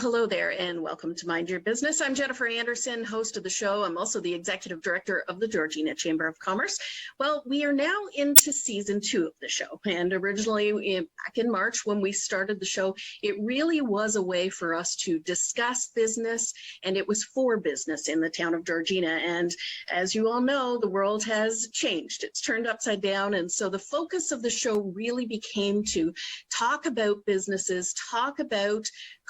hello there, and welcome to Mind Your Business. I'm Jennifer Anderson, host of the show. I'm also the executive director of the Georgina Chamber of Commerce. Well, we are now into season 2 of the show, and originally back in March when we started the show, it really was a way for us to discuss business, and it was for business in the town of Georgina. And as you all know, the world has changed. It's turned upside down, and so the focus of the show really became to talk about businesses, talk about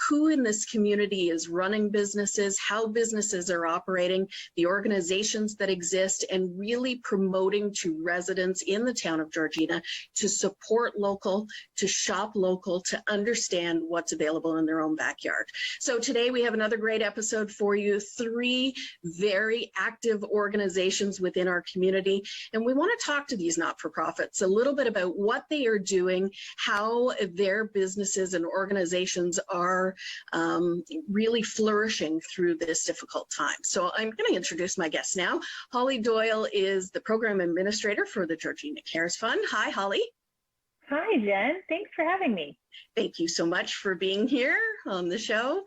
who in this community is running businesses, how businesses are operating, the organizations that exist, and really promoting to residents in the town of Georgina to support local, to shop local, to understand what's available in their own backyard. So today we have another great episode for you, 3 very active organizations within our community, and we want to talk to these not-for-profits a little bit about what they are doing, how their businesses and organizations are really flourishing through this difficult time. So I'm going to introduce my guest now. Holly Doyle is the program administrator for the Georgina Cares Fund. Hi, Holly. Hi, Jen. Thanks for having me. Thank you so much for being here on the show.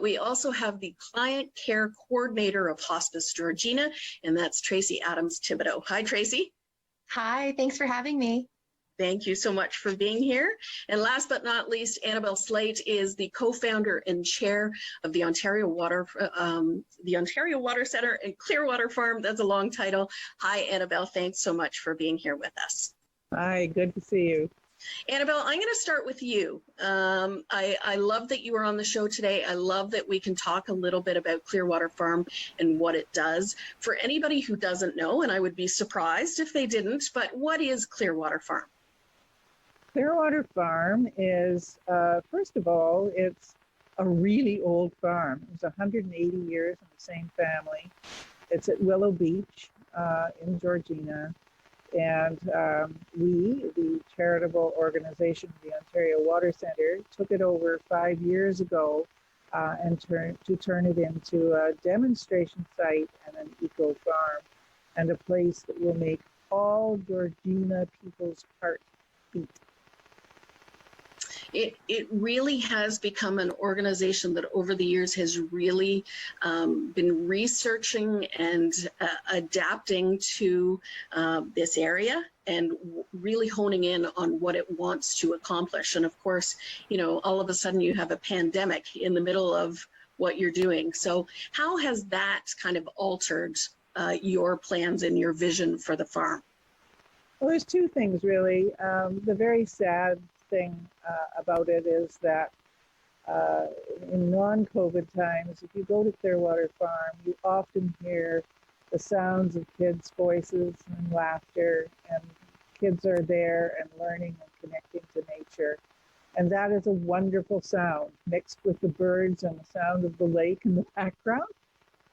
We also have the client care coordinator of Hospice Georgina, and that's Tracy Adams Thibodeau. Hi, Tracy. Hi, thanks for having me. Thank you so much for being here. And last but not least, Annabelle Slate is the co-founder and chair of the Ontario Water Centre and Clearwater Farm. That's a long title. Hi, Annabelle. Thanks so much for being here with us. Hi, good to see you. Annabelle, I'm going to start with you. I love that you are on the show today. I love that we can talk a little bit about Clearwater Farm and what it does. For anybody who doesn't know, and I would be surprised if they didn't, but what is Clearwater Farm? Clearwater Farm is, first of all, it's a really old farm. It's 180 years in the same family. It's at Willow Beach in Georgina. And we, the charitable organization, the Ontario Water Centre, took it over 5 years ago and turn it into a demonstration site and an eco farm and a place that will make all Georgina people's heart beat. It really has become an organization that over the years has really been researching and adapting to this area and really honing in on what it wants to accomplish. And of course, you know, all of a sudden you have a pandemic in the middle of what you're doing. So how has that kind of altered your plans and your vision for the farm? Well, there's 2 things really. The very sad thing about it is that in non-COVID times, if you go to Clearwater Farm, you often hear the sounds of kids' voices and laughter, and kids are there and learning and connecting to nature. And that is a wonderful sound mixed with the birds and the sound of the lake in the background.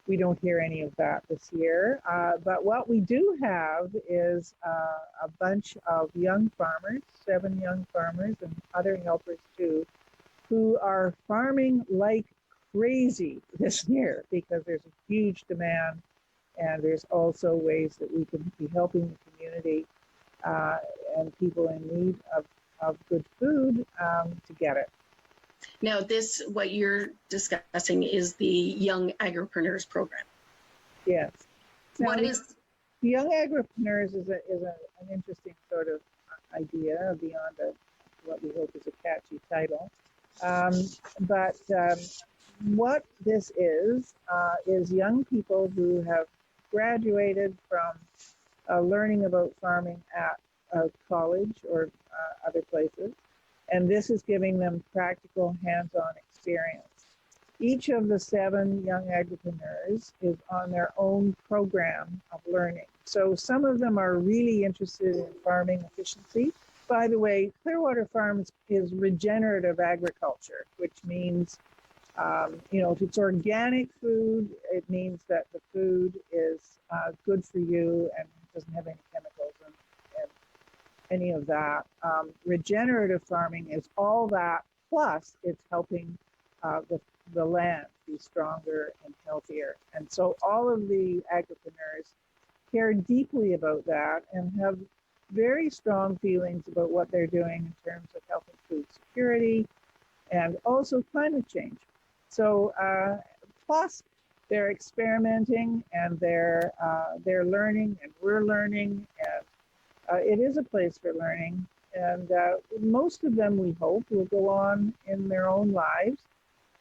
We don't hear any of that this year, but what we do have is a bunch of young farmers, 7 young farmers and other helpers too, who are farming like crazy this year because there's a huge demand, and there's also ways that we can be helping the community and people in need of good food to get it. Now, what you're discussing is the Young Agripreneurs program. Yes. Now, What is the Young Agripreneurs is an interesting sort of idea beyond what we hope is a catchy title. But what this is young people who have graduated from learning about farming at college or other places. And this is giving them practical hands-on experience. Each of the 7 young agripreneurs is on their own program of learning. So some of them are really interested in farming efficiency. By the way, Clearwater Farms is regenerative agriculture, which means, if it's organic food, it means that the food is good for you and doesn't have any chemicals and any of that. Regenerative farming is all that, plus it's helping the land be stronger and healthier. And so all of the agripreneurs care deeply about that and have very strong feelings about what they're doing in terms of health and food security and also climate change. So plus they're experimenting and they're learning and we're learning, and it is a place for learning. And most of them, we hope, will go on in their own lives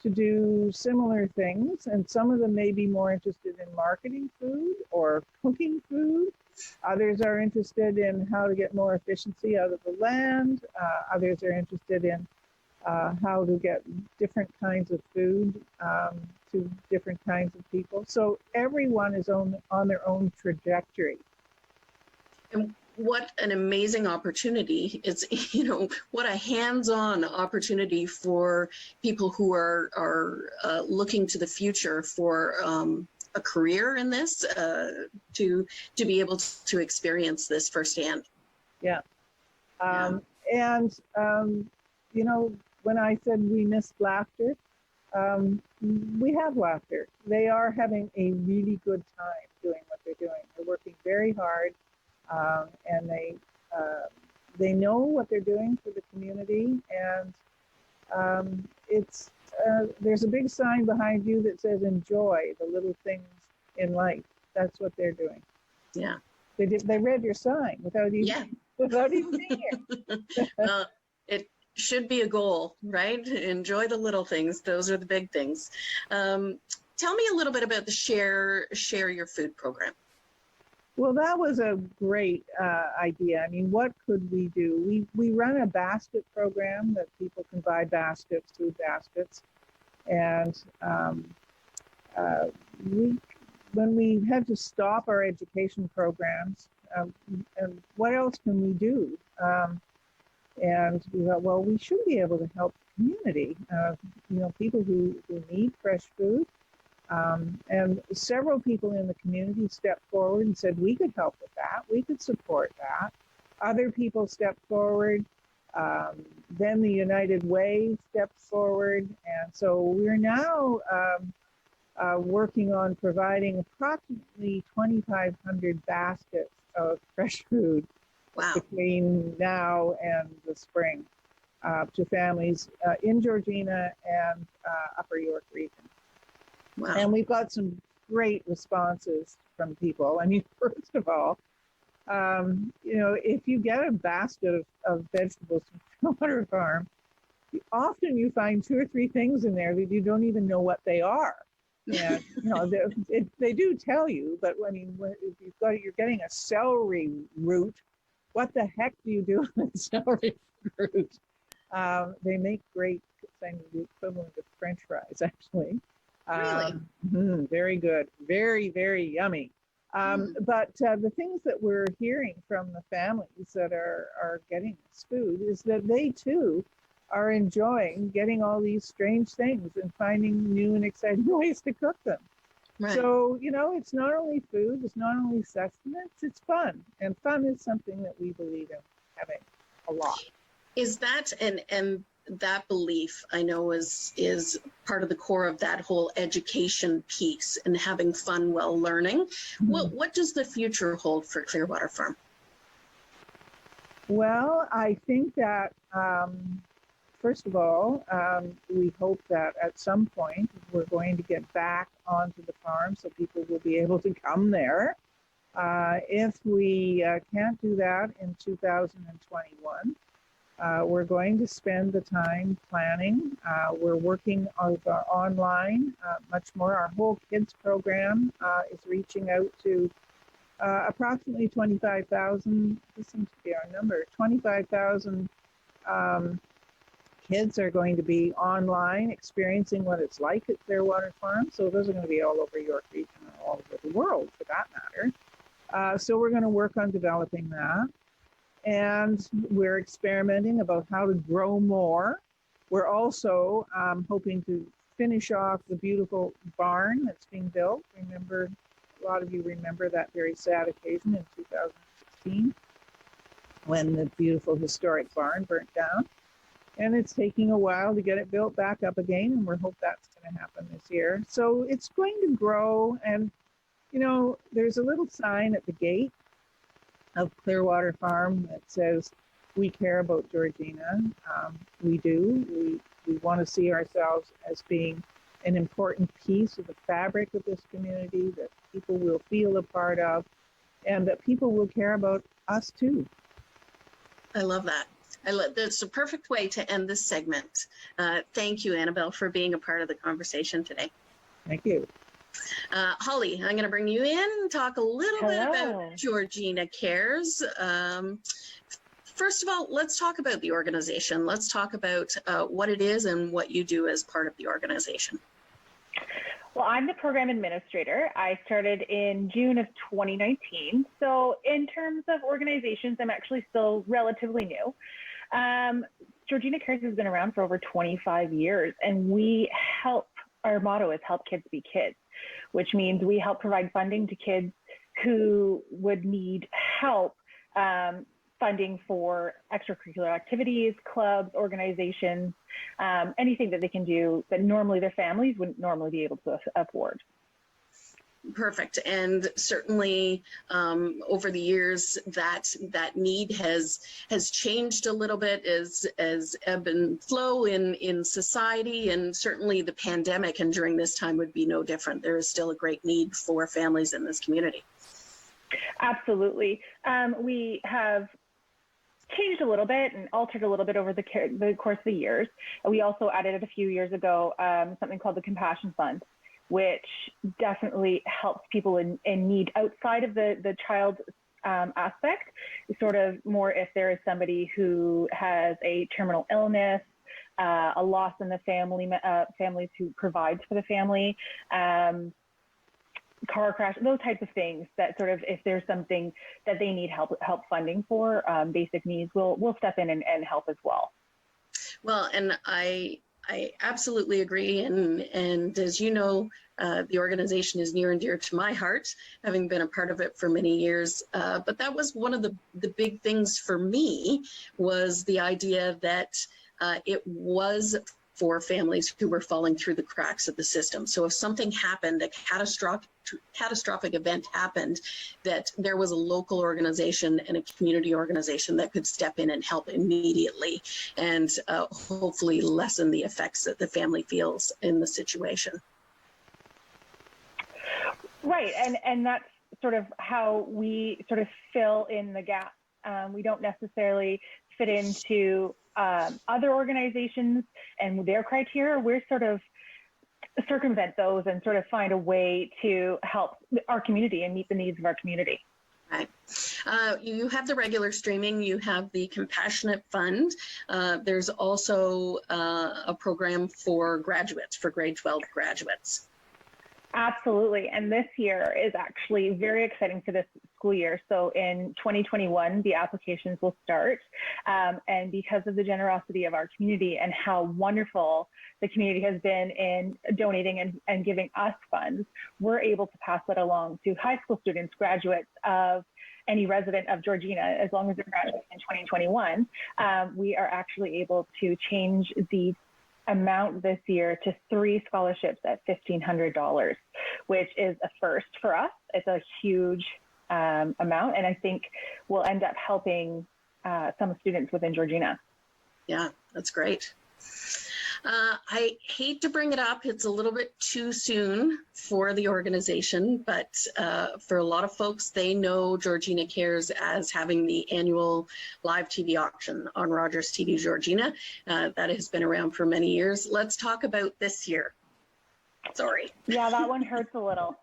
to do similar things. And some of them may be more interested in marketing food or cooking food. Others are interested in how to get more efficiency out of the land. Others are interested in how to get different kinds of food to different kinds of people. So everyone is on their own trajectory. And what an amazing opportunity. It's, what a hands-on opportunity for people who are looking to the future for a career in this, to be able to experience this firsthand. Yeah. And, when I said we missed laughter, we have laughter. They are having a really good time doing what they're doing. They're working very hard, and they know what they're doing for the community. And there's a big sign behind you that says "Enjoy the little things in life." That's what they're doing. Yeah. They read your sign without even being here. It should be a goal, right? Enjoy the little things. Those are the big things. Tell me a little bit about the Share Your Food program. Well, that was a great idea. I mean, what could we do? We run a basket program that people can buy baskets, food baskets. And when we had to stop our education programs, and what else can we do? And we thought, well, we should be able to help the community, people who need fresh food. And several people in the community stepped forward and said, we could help with that. We could support that. Other people stepped forward. Then the United Way stepped forward. And so we're now working on providing approximately 2,500 baskets of fresh food. Wow. Between now and the spring to families in Georgina and Upper York region. Wow. And we've got some great responses from people. I mean, first of all, if you get a basket of vegetables from Clearwater Farm, often you find 2 or 3 things in there that you don't even know what they are. And they do tell you, but I mean, if you're getting a celery root, what the heck do you do with celery root? They make great, the equivalent of French fries, actually. Really? Very good. Very, very yummy. But the things that we're hearing from the families that are getting this food is that they too are enjoying getting all these strange things and finding new and exciting ways to cook them. Right. So, it's not only food, it's not only sustenance, it's fun. And fun is something that we believe in having a lot. Is that, and that belief, I know, is part of the core of that whole education piece and having fun while learning. Mm-hmm. What does the future hold for Clearwater Farm? Well, I think that, first of all, we hope that at some point we're going to get back onto the farm so people will be able to come there. If we can't do that in 2021, we're going to spend the time planning. We're working online much more. Our whole kids program is reaching out to approximately 25,000. This seems to be our number. 25,000 kids are going to be online experiencing what it's like at Clearwater Farm. So those are going to be all over York Region and all over the world for that matter. So we're going to work on developing that. And we're experimenting about how to grow more. We're also hoping to finish off the beautiful barn that's being built. A lot of you remember that very sad occasion in 2016 when the beautiful historic barn burnt down. And it's taking a while to get it built back up again, and we hope that's going to happen this year. So it's going to grow, and, there's a little sign at the gate of Clearwater Farm that says, we care about Georgina. We do. We want to see ourselves as being an important piece of the fabric of this community that people will feel a part of, and that people will care about us too. I love that. That's a perfect way to end this segment. Thank you, Annabelle, for being a part of the conversation today. Thank you. Holly, I'm going to bring you in and talk a little bit Hello. about Georgina Cares. First of all, let's talk about the organization. Let's talk about what it is and what you do as part of the organization. Well, I'm the program administrator. I started in June of 2019. So in terms of organizations, I'm actually still relatively new. Georgina Cares has been around for over 25 years, and our motto is help kids be kids, which means we help provide funding to kids who would need help funding for extracurricular activities, clubs, organizations, anything that they can do that normally their families wouldn't normally be able to afford. Perfect. And certainly over the years that need has changed a little bit as ebb and flow in society, and certainly the pandemic and during this time would be no different. There is still a great need for families in this community. Absolutely. We have changed a little bit and altered a little bit over the course of the years. We also added a few years ago something called the Compassion Fund, which definitely helps people in need outside of the child aspect, sort of more if there is somebody who has a terminal illness, a loss in the family, families who provides for the family, car crash, those types of things that sort of, if there's something that they need help funding for, basic needs, we'll step in and help as well. Well, and I absolutely agree. And as you know, the organization is near and dear to my heart, having been a part of it for many years. But that was one of the big things for me, was the idea that it was for families who were falling through the cracks of the system. So if something happened, a catastrophic event happened, that there was a local organization and a community organization that could step in and help immediately and hopefully lessen the effects that the family feels in the situation. Right, and that's sort of how we sort of fill in the gap. We don't necessarily fit into other organizations and their criteria. We're sort of circumvent those and sort of find a way to help our community and meet the needs of our community. Right. You have the regular streaming, you have the Compassionate Fund. There's also a program for graduates, for grade 12 graduates. Absolutely. And this year is actually very exciting for this school year. So in 2021, the applications will start. And because of the generosity of our community and how wonderful the community has been in donating and giving us funds, we're able to pass that along to high school students, graduates of any resident of Georgina, as long as they're graduating in 2021. We are actually able to change the amount this year to 3 scholarships at $1,500, which is a first for us. It's a huge amount, and I think we'll end up helping some students within Georgina. Yeah, that's great. I hate to bring it up. It's a little bit too soon for the organization, but for a lot of folks, they know Georgina Cares as having the annual live TV auction on Rogers TV Georgina. That has been around for many years. Let's talk about this year. Sorry. Yeah, that one hurts a little.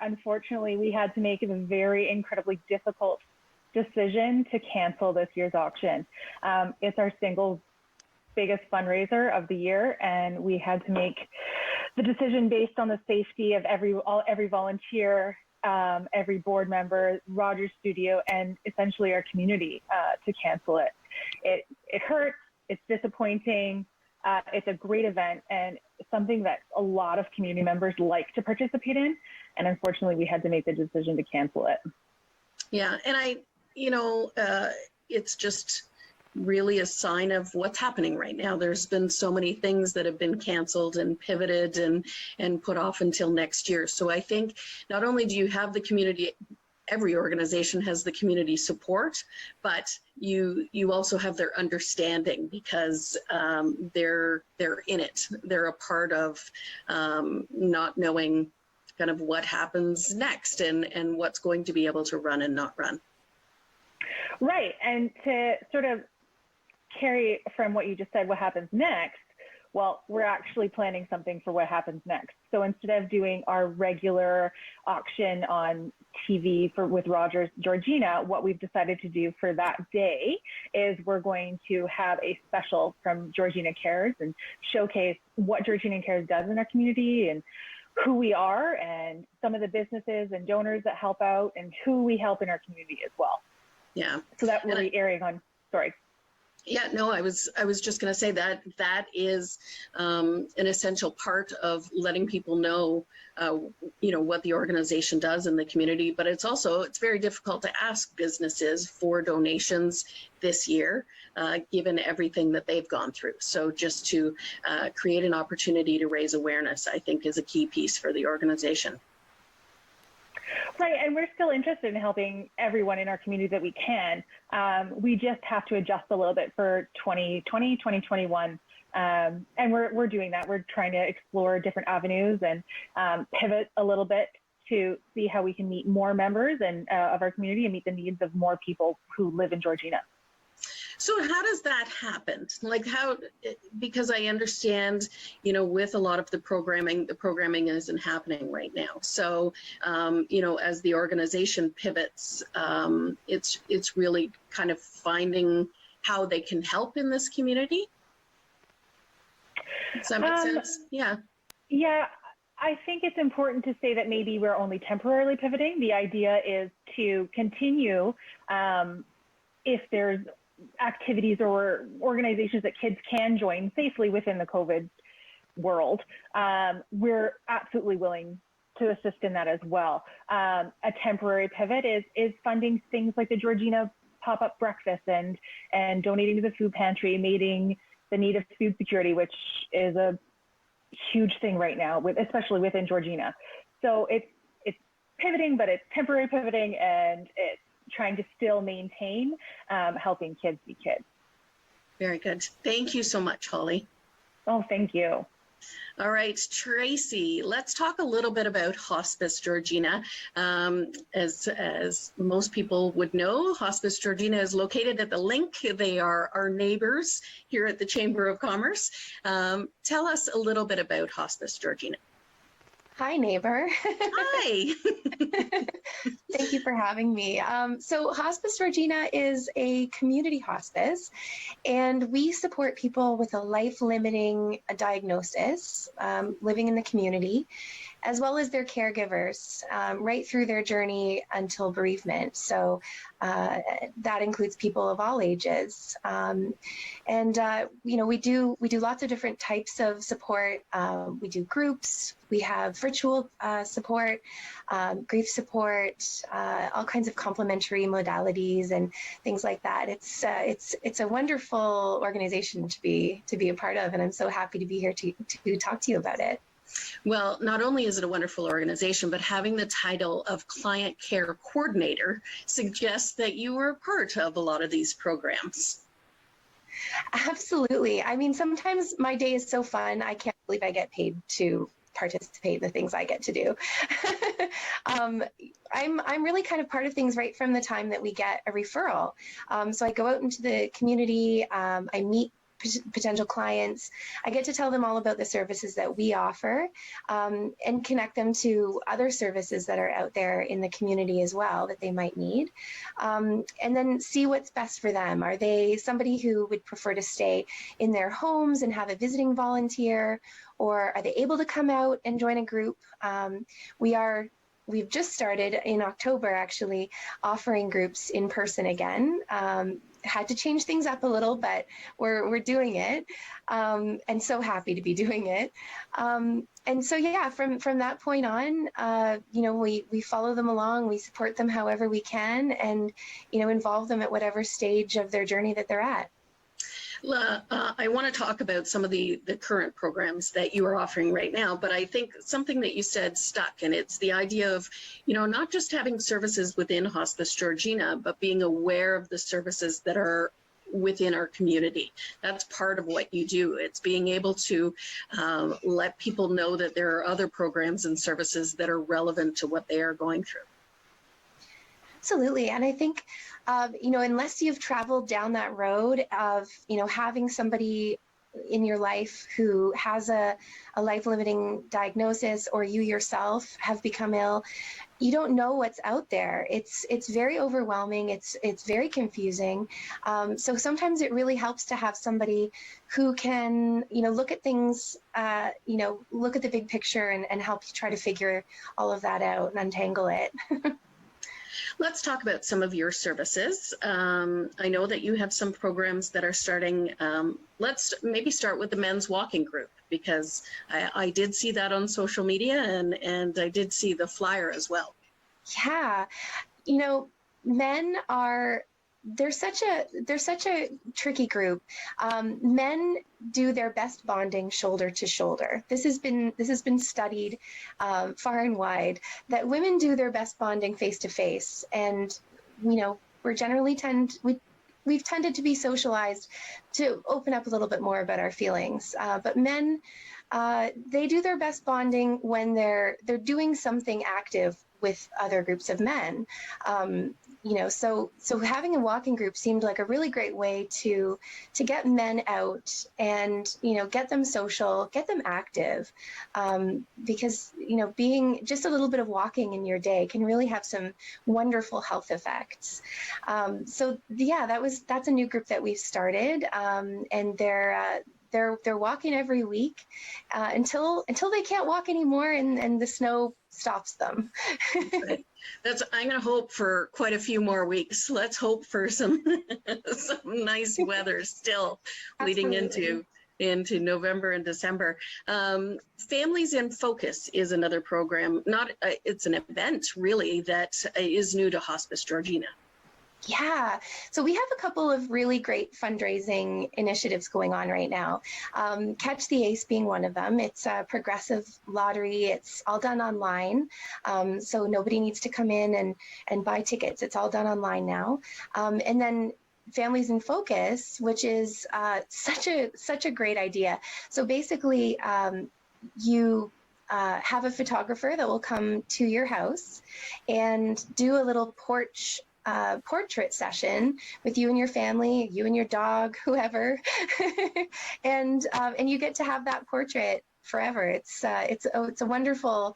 Unfortunately, we had to make a very incredibly difficult decision to cancel this year's auction. It's our single biggest fundraiser of the year, and we had to make the decision based on the safety of every volunteer, every board member, Rogers Studio, and essentially our community to cancel it. It hurts. It's disappointing. It's a great event and something that a lot of community members like to participate in, and unfortunately, we had to make the decision to cancel it. Yeah, and it's just really a sign of what's happening right now. There's been so many things that have been canceled and pivoted and put off until next year. So I think not only do you have the community every organization has the community support, but you also have their understanding because they're in it. They're a part of not knowing kind of what happens next and what's going to be able to run and not run. Right. And to sort of carry from what you just said, what happens next, well, we're actually planning something for what happens next. So instead of doing our regular auction on TV with Georgina, what we've decided to do for that day is we're going to have a special from Georgina Cares and showcase what Georgina Cares does in our community and who we are and some of the businesses and donors that help out and who we help in our community as well. Yeah. So that will be airing on, sorry. Yeah, no, I was just going to say that is an essential part of letting people know, what the organization does in the community. But it's very difficult to ask businesses for donations this year, given everything that they've gone through. So just to create an opportunity to raise awareness, I think, is a key piece for the organization. Right, and we're still interested in helping everyone in our community that we can. We just have to adjust a little bit for 2020, 2021, and we're doing that. We're trying to explore different avenues and pivot a little bit to see how we can meet more members and of our community and meet the needs of more people who live in Georgina. So how does that happen? Like because I understand, with a lot of the programming isn't happening right now. So, as the organization pivots, it's really kind of finding how they can help in this community. Does that make sense? Yeah. Yeah. I think it's important to say that maybe we're only temporarily pivoting. The idea is to continue if there's activities or organizations that kids can join safely within the COVID world. We're absolutely willing to assist in that as well. A temporary pivot is funding things like the Georgina pop-up breakfast and donating to the food pantry, meeting the need of food security, which is a huge thing right now, especially within Georgina. So it's pivoting, but it's temporary pivoting, and it's trying to still maintain helping kids be kids. Very good. Thank you so much, Holly. Oh, thank you. All right, Tracy, let's talk a little bit about Hospice Georgina. As most people would know, Hospice Georgina is located at the Link. They are our neighbors here at the Chamber of Commerce. Tell us a little bit about Hospice Georgina. Hi, neighbor. Hi. Thank you for having me. So Hospice Georgina is a community hospice, and we support people with a life-limiting diagnosis living in the community, as well as their caregivers right through their journey until bereavement. So that includes people of all ages. We do lots of different types of support. We do groups, we have virtual support, grief support, all kinds of complementary modalities and things like that. It's a wonderful organization to be a part of, and I'm so happy to be here to talk to you about it. Well, not only is it a wonderful organization, but having the title of Client Care Coordinator suggests that you were a part of a lot of these programs. Absolutely. I mean, sometimes my day is so fun, I can't believe I get paid to participate in the things I get to do. I'm really kind of part of things right from the time that we get a referral. So I go out into the community, I meet potential clients. I get to tell them all about the services that we offer and connect them to other services that are out there in the community as well that they might need. And then see what's best for them. Are they somebody who would prefer to stay in their homes and have a visiting volunteer, or are they able to come out and join a group? We've just started in October, actually, offering groups in person again. Had to change things up a little, but we're doing it, and so happy to be doing it. And so, yeah, from that point on, we follow them along, we support them however we can, and involve them at whatever stage of their journey that they're at. I want to talk about some of the current programs that you are offering right now, but I think something that you said stuck, and it's the idea of, not just having services within Hospice Georgina, but being aware of the services that are within our community. That's part of what you do. It's being able to let people know that there are other programs and services that are relevant to what they are going through. Absolutely. And I think, unless you've traveled down that road of, having somebody in your life who has a life-limiting diagnosis, or you yourself have become ill, you don't know what's out there. It's very overwhelming. It's very confusing. So sometimes it really helps to have somebody who can, look at things, look at the big picture and help you try to figure all of that out and untangle it. Let's talk about some of your services. I know that you have some programs that are starting. Let's maybe start with the men's walking group, because I did see that on social media, and I did see the flyer as well. Yeah, men are, they're such a tricky group. Men do their best bonding shoulder to shoulder. This has been studied far and wide, that women do their best bonding face to face, and we're generally we've tended to be socialized to open up a little bit more about our feelings. But men, they do their best bonding when they're doing something active with other groups of men. So having a walking group seemed like a really great way to get men out and, get them social, get them active, because, being just a little bit of walking in your day can really have some wonderful health effects. That's a new group that we've started, and they're walking every week until they can't walk anymore and the snow stops them. Right. I'm going to hope for quite a few more weeks. Let's hope for some nice weather still leading into November and December. Families in Focus is another program. It's an event really that is new to Hospice Georgina. Yeah, so we have a couple of really great fundraising initiatives going on right now. Catch the Ace being one of them. It's a progressive lottery. It's all done online, so nobody needs to come in and buy tickets. It's all done online now. And then Families in Focus, which is such a great idea. So basically, you have a photographer that will come to your house and do a little portrait session with you and your family, you and your dog, whoever, and you get to have that portrait forever. It's a wonderful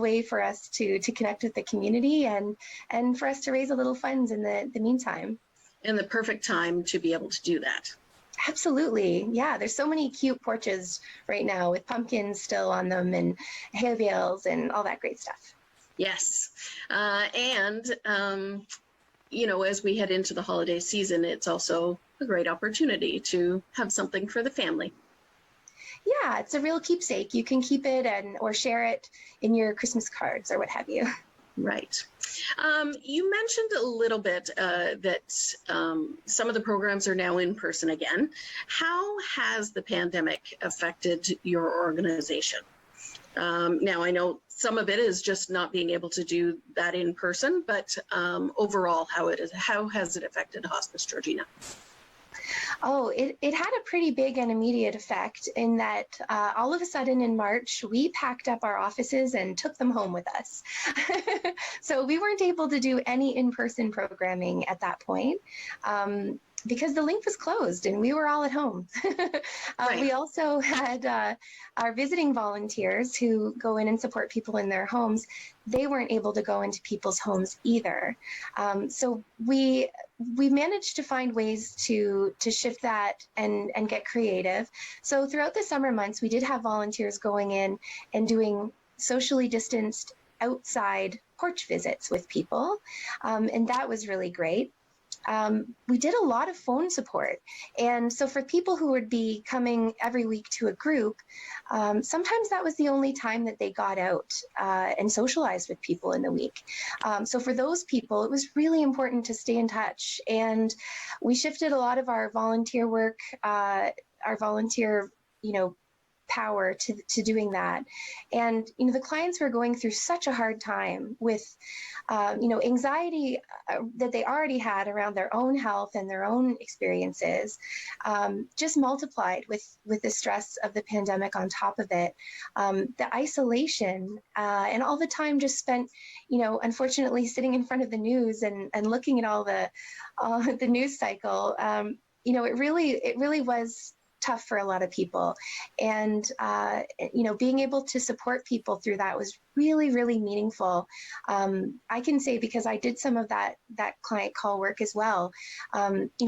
way for us to connect with the community and for us to raise a little funds in the meantime. And the perfect time to be able to do that. Absolutely. Yeah, there's so many cute porches right now with pumpkins still on them and hay bales and all that great stuff. Yes. As we head into the holiday season, it's also a great opportunity to have something for the family. Yeah, it's a real keepsake. You can keep it or share it in your Christmas cards or what have you. Right. You mentioned a little bit that some of the programs are now in person again. How has the pandemic affected your organization? Now, I know some of it is just not being able to do that in person, but overall, how has it affected Hospice Georgina? Oh, it had a pretty big and immediate effect in that all of a sudden in March, we packed up our offices and took them home with us. So we weren't able to do any in-person programming at that point. Because the link was closed and we were all at home. Right. We also had our visiting volunteers who go in and support people in their homes. They weren't able to go into people's homes either. So we managed to find ways to shift that and get creative. So throughout the summer months, we did have volunteers going in and doing socially distanced outside porch visits with people. And that was really great. we did a lot of phone support. And so for people who would be coming every week to a group, sometimes that was the only time that they got out and socialized with people in the week. So for those people, it was really important to stay in touch. And we shifted a lot of our volunteer work, our volunteer, power to doing that. And, the clients were going through such a hard time with, anxiety that they already had around their own health and their own experiences, just multiplied with the stress of the pandemic on top of it. The isolation and all the time just spent, unfortunately sitting in front of the news and looking at all the news cycle, it really was tough for a lot of people. And, being able to support people through that was really, really meaningful. I can say, because I did some of that client call work as well,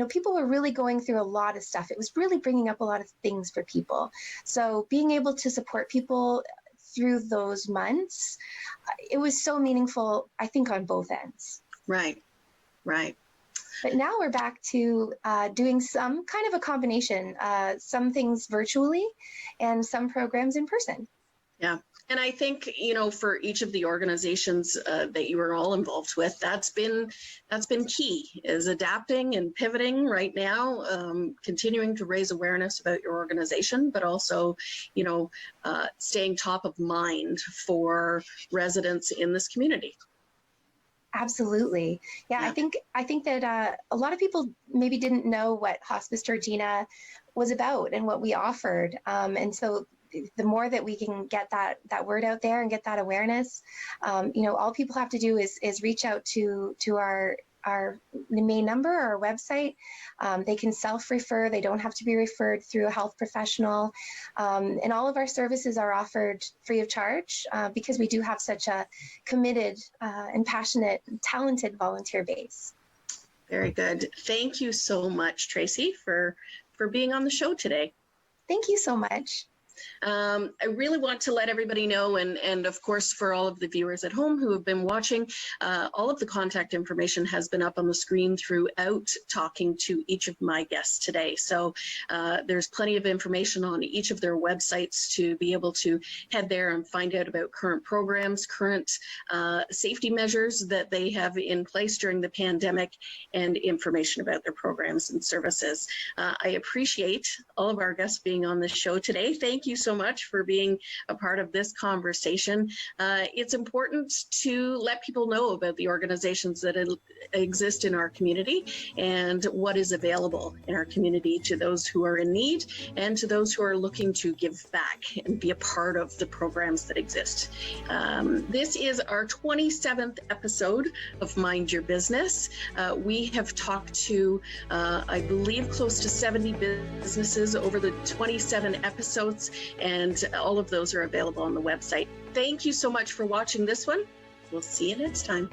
people were really going through a lot of stuff. It was really bringing up a lot of things for people. So being able to support people through those months, it was so meaningful, I think, on both ends. Right. But now we're back to doing some kind of a combination, some things virtually and some programs in person. Yeah. And I think, for each of the organizations that you are all involved with, that's been key, is adapting and pivoting right now, continuing to raise awareness about your organization, but also, staying top of mind for residents in this community. Absolutely. Yeah. I think that a lot of people maybe didn't know what Hospice Georgina was about and what we offered. And so the more that we can get that word out there and get that awareness, all people have to do is reach out to our main number, our website. They can self-refer. They don't have to be referred through a health professional. And all of our services are offered free of charge because we do have such a committed and passionate, talented volunteer base. Very good. Thank you so much, Tracy, for being on the show today. Thank you so much. I really want to let everybody know, and of course for all of the viewers at home who have been watching, all of the contact information has been up on the screen throughout talking to each of my guests today. So there's plenty of information on each of their websites to be able to head there and find out about current programs, current safety measures that they have in place during the pandemic, and information about their programs and services. I appreciate all of our guests being on this show today. Thank you so much for being a part of this conversation. It's important to let people know about the organizations that exist in our community and what is available in our community to those who are in need and to those who are looking to give back and be a part of the programs that exist. This is our 27th episode of Mind Your Business. We have talked to, I believe, close to 70 businesses over the 27 episodes, and all of those are available on the website. Thank you so much for watching this one. We'll see you next time.